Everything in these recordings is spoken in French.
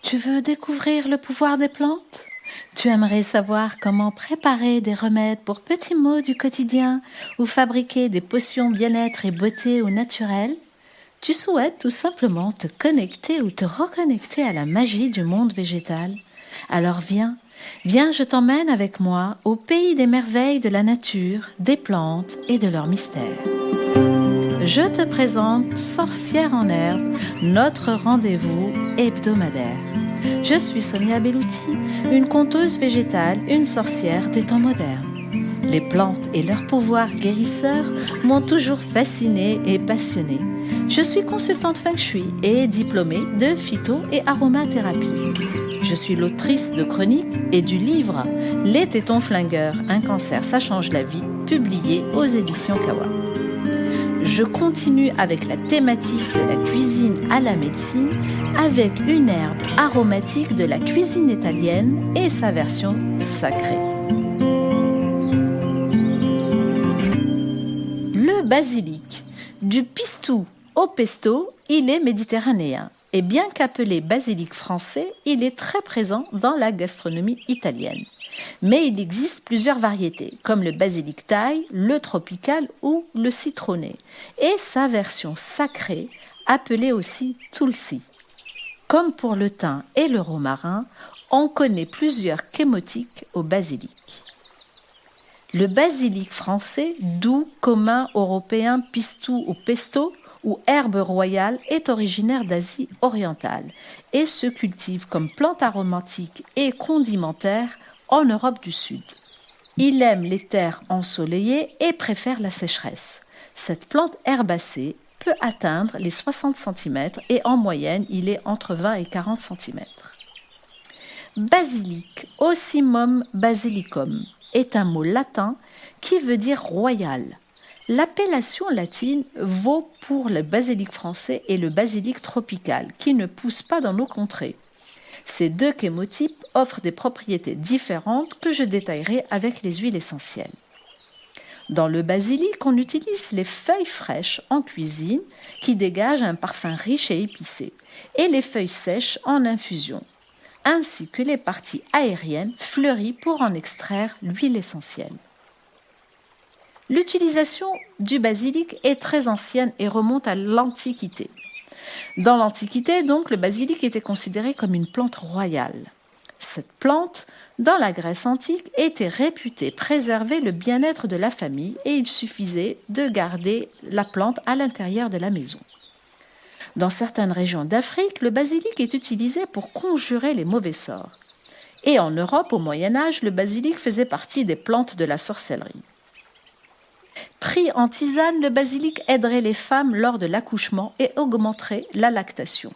Tu veux découvrir le pouvoir des plantes? Tu aimerais savoir comment préparer des remèdes pour petits maux du quotidien ou fabriquer des potions bien-être et beauté au naturel? Tu souhaites tout simplement te connecter ou te reconnecter à la magie du monde végétal? Alors viens, je t'emmène avec moi au pays des merveilles de la nature, des plantes et de leurs mystères. Je te présente Sorcière en herbe, notre rendez-vous hebdomadaire. Je suis Sonia Bellouti, une conteuse végétale, une sorcière des temps modernes. Les plantes et leurs pouvoirs guérisseurs m'ont toujours fascinée et passionnée. Je suis consultante Feng Shui et diplômée de phyto- et aromathérapie. Je suis l'autrice de chroniques et du livre « Les tétons flingueurs, un cancer, ça change la vie » publié aux éditions Kawa. Je continue avec la thématique de la cuisine à la médecine avec une herbe aromatique de la cuisine italienne et sa version sacrée. Le basilic. Du pistou au pesto, il est méditerranéen. Et bien qu'appelé basilic français, il est très présent dans la gastronomie italienne. Mais il existe plusieurs variétés, comme le basilic thaï, le tropical ou le citronné, et sa version sacrée, appelée aussi tulsi. Comme pour le thym et le romarin, on connaît plusieurs chémotiques au basilic. Le basilic français, doux, commun, européen, pistou ou pesto, ou herbe royale, est originaire d'Asie orientale et se cultive comme plante aromatique et condimentaire en Europe du Sud. Il aime les terres ensoleillées et préfère la sécheresse. Cette plante herbacée peut atteindre les 60 cm et en moyenne, il est entre 20 et 40 cm. Basilic, Ocimum basilicum, est un mot latin qui veut dire royal. L'appellation latine vaut pour le basilic français et le basilic tropical, qui ne poussent pas dans nos contrées. Ces deux chémotypes offrent des propriétés différentes que je détaillerai avec les huiles essentielles. Dans le basilic, on utilise les feuilles fraîches en cuisine qui dégagent un parfum riche et épicé, et les feuilles sèches en infusion, ainsi que les parties aériennes fleuries pour en extraire l'huile essentielle. L'utilisation du basilic est très ancienne et remonte à l'Antiquité. Dans l'Antiquité, donc, le basilic était considéré comme une plante royale. Cette plante, dans la Grèce antique, était réputée préserver le bien-être de la famille et il suffisait de garder la plante à l'intérieur de la maison. Dans certaines régions d'Afrique, le basilic est utilisé pour conjurer les mauvais sorts. Et en Europe, au Moyen Âge, le basilic faisait partie des plantes de la sorcellerie. Pris en tisane, le basilic aiderait les femmes lors de l'accouchement et augmenterait la lactation.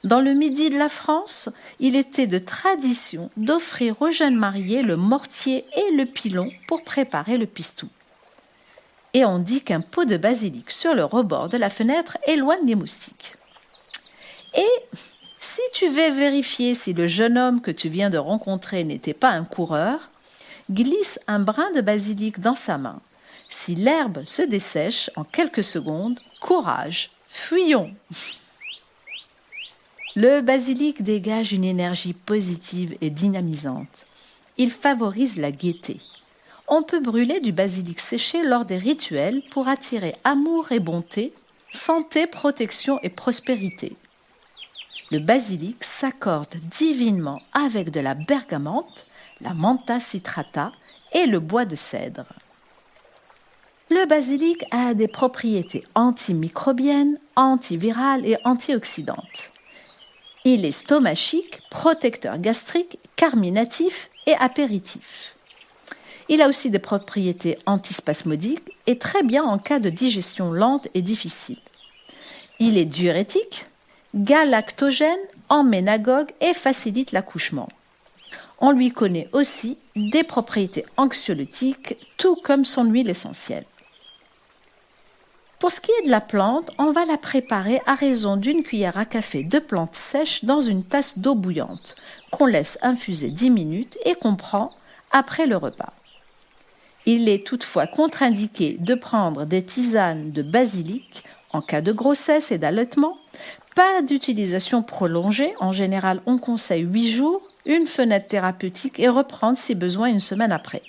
Dans le midi de la France, il était de tradition d'offrir aux jeunes mariés le mortier et le pilon pour préparer le pistou. Et on dit qu'un pot de basilic sur le rebord de la fenêtre éloigne les moustiques. Et si tu veux vérifier si le jeune homme que tu viens de rencontrer n'était pas un coureur, glisse un brin de basilic dans sa main. Si l'herbe se dessèche en quelques secondes, courage, fuyons. Le basilic dégage une énergie positive et dynamisante. Il favorise la gaieté. On peut brûler du basilic séché lors des rituels pour attirer amour et bonté, santé, protection et prospérité. Le basilic s'accorde divinement avec de la bergamote, la mentha citrata et le bois de cèdre. Le basilic a des propriétés antimicrobiennes, antivirales et antioxydantes. Il est stomachique, protecteur gastrique, carminatif et apéritif. Il a aussi des propriétés antispasmodiques et très bien en cas de digestion lente et difficile. Il est diurétique, galactogène, emménagogue et facilite l'accouchement. On lui connaît aussi des propriétés anxiolytiques, tout comme son huile essentielle. Pour ce qui est de la plante, on va la préparer à raison d'une cuillère à café de plantes sèches dans une tasse d'eau bouillante, qu'on laisse infuser 10 minutes et qu'on prend après le repas. Il est toutefois contre-indiqué de prendre des tisanes de basilic en cas de grossesse et d'allaitement. Pas d'utilisation prolongée, en général on conseille 8 jours, une fenêtre thérapeutique et reprendre si besoin une semaine après.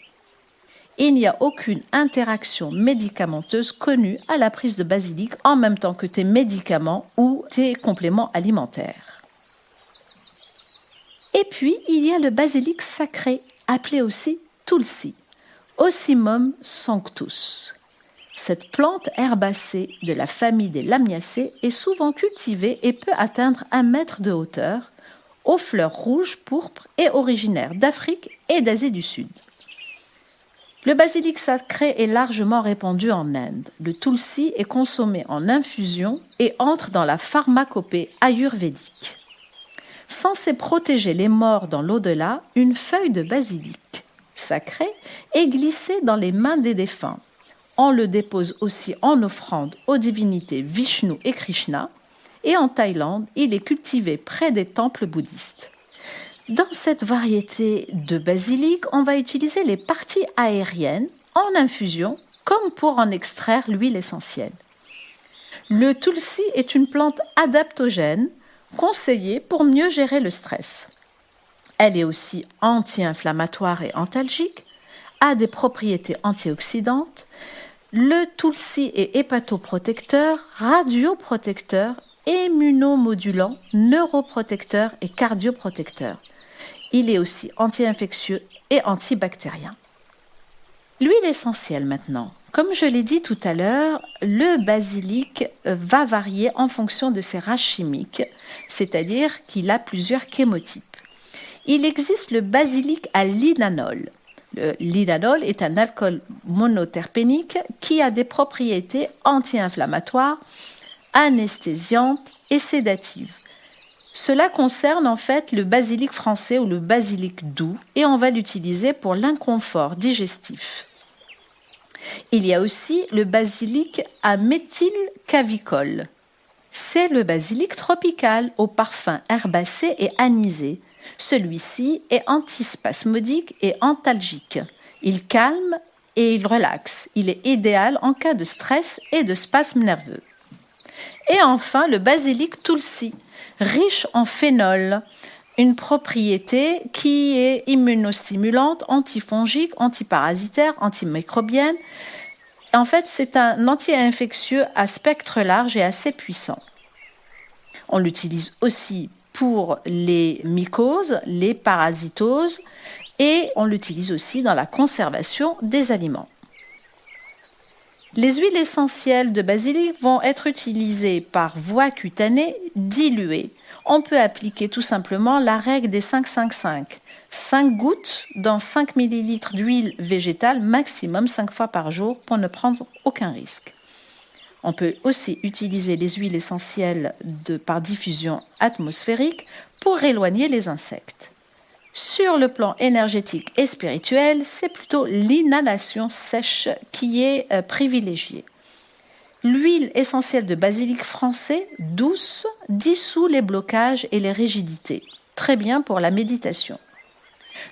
Il n'y a aucune interaction médicamenteuse connue à la prise de basilic en même temps que tes médicaments ou tes compléments alimentaires. Et puis, il y a le basilic sacré, appelé aussi tulsi, Ocimum sanctus. Cette plante herbacée de la famille des Lamiacées est souvent cultivée et peut atteindre 1 mètre de hauteur, aux fleurs rouges, pourpres et originaire d'Afrique et d'Asie du Sud. Le basilic sacré est largement répandu en Inde. Le tulsi est consommé en infusion et entre dans la pharmacopée ayurvédique. Censé protéger les morts dans l'au-delà, une feuille de basilic sacré est glissée dans les mains des défunts. On le dépose aussi en offrande aux divinités Vishnu et Krishna, et en Thaïlande, il est cultivé près des temples bouddhistes. Dans cette variété de basilic, on va utiliser les parties aériennes en infusion, comme pour en extraire l'huile essentielle. Le tulsi est une plante adaptogène, conseillée pour mieux gérer le stress. Elle est aussi anti-inflammatoire et antalgique, a des propriétés antioxydantes. Le tulsi est hépatoprotecteur, radioprotecteur, immunomodulant, neuroprotecteur et cardioprotecteur. Il est aussi anti-infectieux et antibactérien. L'huile essentielle maintenant. Comme je l'ai dit tout à l'heure, le basilic va varier en fonction de ses races chimiques, c'est-à-dire qu'il a plusieurs chémotypes. Il existe le basilic à linalol. Le linalol est un alcool monoterpénique qui a des propriétés anti-inflammatoires, anesthésiantes et sédatives. Cela concerne en fait le basilic français ou le basilic doux et on va l'utiliser pour l'inconfort digestif. Il y a aussi le basilic à méthylcavicol. C'est le basilic tropical au parfum herbacé et anisé. Celui-ci est antispasmodique et antalgique. Il calme et il relaxe. Il est idéal en cas de stress et de spasmes nerveux. Et enfin, le basilic tulsi, riche en phénol, une propriété qui est immunostimulante, antifongique, antiparasitaire, antimicrobienne. En fait, c'est un anti-infectieux à spectre large et assez puissant. On l'utilise aussi pour les mycoses, les parasitoses et on l'utilise aussi dans la conservation des aliments. Les huiles essentielles de basilic vont être utilisées par voie cutanée diluée. On peut appliquer tout simplement la règle des 5-5-5. 5 gouttes dans 5 ml d'huile végétale, maximum 5 fois par jour pour ne prendre aucun risque. On peut aussi utiliser les huiles essentielles par diffusion atmosphérique pour éloigner les insectes. Sur le plan énergétique et spirituel, c'est plutôt l'inhalation sèche qui est privilégiée. L'huile essentielle de basilic français, douce, dissout les blocages et les rigidités. Très bien pour la méditation.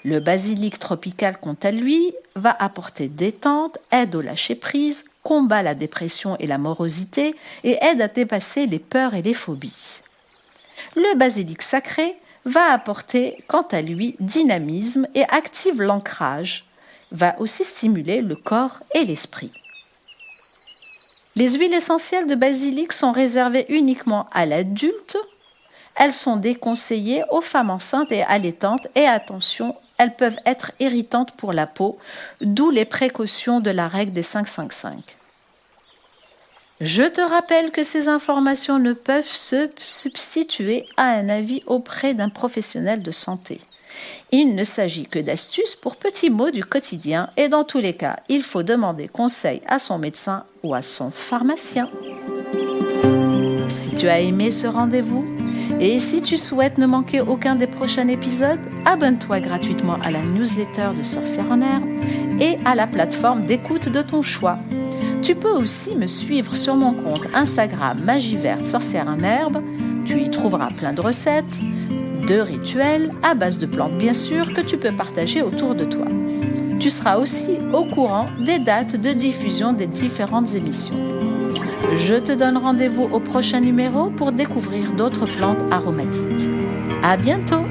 Le basilic tropical, quant à lui, va apporter détente, aide au lâcher-prise, combat la dépression et la morosité et aide à dépasser les peurs et les phobies. Le basilic sacré va apporter, quant à lui, dynamisme et active l'ancrage, va aussi stimuler le corps et l'esprit. Les huiles essentielles de basilic sont réservées uniquement à l'adulte. Elles sont déconseillées aux femmes enceintes et allaitantes et attention, elles peuvent être irritantes pour la peau, d'où les précautions de la règle des 5-5-5. Je te rappelle que ces informations ne peuvent se substituer à un avis auprès d'un professionnel de santé. Il ne s'agit que d'astuces pour petits mots du quotidien et dans tous les cas, il faut demander conseil à son médecin ou à son pharmacien. Si tu as aimé ce rendez-vous et si tu souhaites ne manquer aucun des prochains épisodes, abonne-toi gratuitement à la newsletter de Sorcières en Herbe et à la plateforme d'écoute de ton choix. Tu peux aussi me suivre sur mon compte Instagram Magie Verte Sorcière en Herbe. Tu y trouveras plein de recettes, de rituels, à base de plantes bien sûr, que tu peux partager autour de toi. Tu seras aussi au courant des dates de diffusion des différentes émissions. Je te donne rendez-vous au prochain numéro pour découvrir d'autres plantes aromatiques. À bientôt!